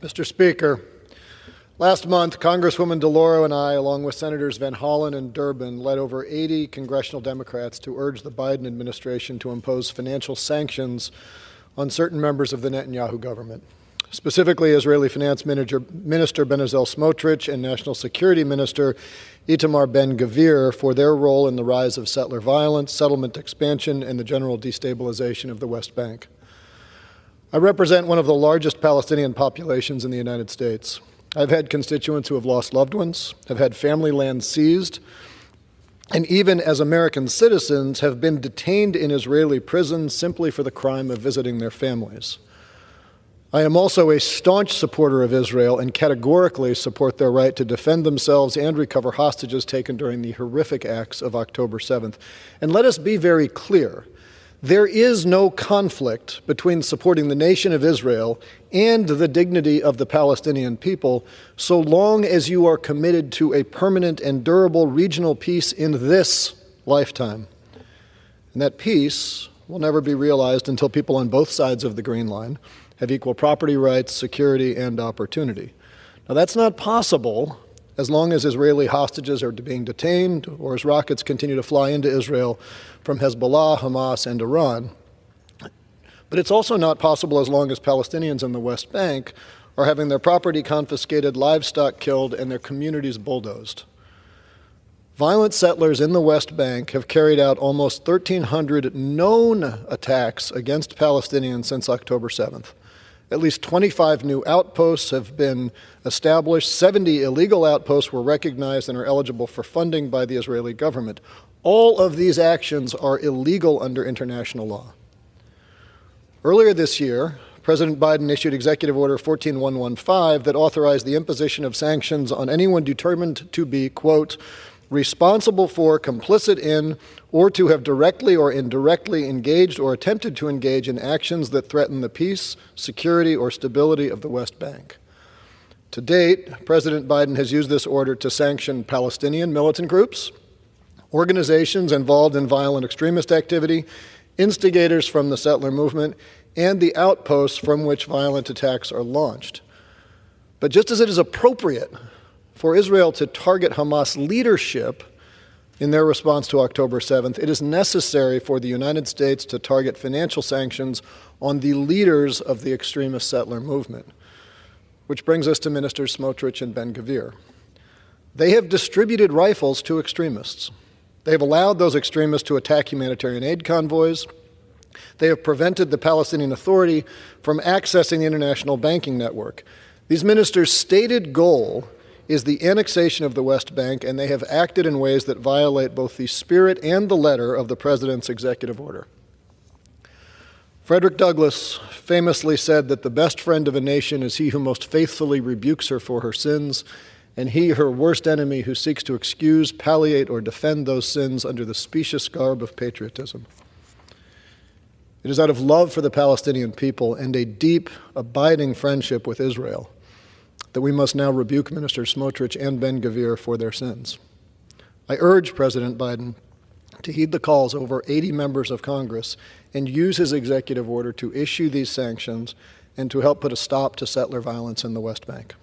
Mr. Speaker, last month, Congresswoman DeLauro and I, along with Senators Van Hollen and Durbin, led over 80 congressional Democrats to urge the Biden administration to impose financial sanctions on certain members of the Netanyahu government, specifically Israeli Finance Minister Bezalel Smotrich and National Security Minister Itamar Ben Gvir for their role in the rise of settler violence, settlement expansion, and the general destabilization of the West Bank. I represent one of the largest Palestinian populations in the United States. I've had constituents who have lost loved ones, have had family land seized, and even as American citizens have been detained in Israeli prisons simply for the crime of visiting their families. I am also a staunch supporter of Israel and categorically support their right to defend themselves and recover hostages taken during the horrific acts of October 7th. And let us be very clear. There is no conflict between supporting the nation of Israel and the dignity of the Palestinian people, so long as you are committed to a permanent and durable regional peace in this lifetime. And that peace will never be realized until people on both sides of the Green Line have equal property rights, security, and opportunity. Now, that's not possible as long as Israeli hostages are being detained or as rockets continue to fly into Israel from Hezbollah, Hamas, and Iran. But it's also not possible as long as Palestinians in the West Bank are having their property confiscated, livestock killed, and their communities bulldozed. Violent settlers in the West Bank have carried out almost 1,300 known attacks against Palestinians since October 7th. At least 25 new outposts have been established. 70 illegal outposts were recognized and are eligible for funding by the Israeli government. All of these actions are illegal under international law. Earlier this year, President Biden issued Executive Order 14115 that authorized the imposition of sanctions on anyone determined to be, quote, responsible for, complicit in, or to have directly or indirectly engaged or attempted to engage in actions that threaten the peace, security, or stability of the West Bank. To date, President Biden has used this order to sanction Palestinian militant groups, organizations involved in violent extremist activity, instigators from the settler movement, and the outposts from which violent attacks are launched. But just as it is appropriate for Israel to target Hamas leadership in their response to October 7th, it is necessary for the United States to target financial sanctions on the leaders of the extremist settler movement. Which brings us to Ministers Smotrich and Ben Gvir. They have distributed rifles to extremists. They have allowed those extremists to attack humanitarian aid convoys. They have prevented the Palestinian Authority from accessing the international banking network. These ministers' stated goal is the annexation of the West Bank, and they have acted in ways that violate both the spirit and the letter of the President's executive order. Frederick Douglass famously said that the best friend of a nation is he who most faithfully rebukes her for her sins, and he, her worst enemy, who seeks to excuse, palliate, or defend those sins under the specious garb of patriotism. It is out of love for the Palestinian people and a deep, abiding friendship with Israel that we must now rebuke Ministers Smotrich and Ben Gvir for their sins. I urge President Biden to heed the calls of over 80 members of Congress and use his executive order to issue these sanctions and to help put a stop to settler violence in the West Bank.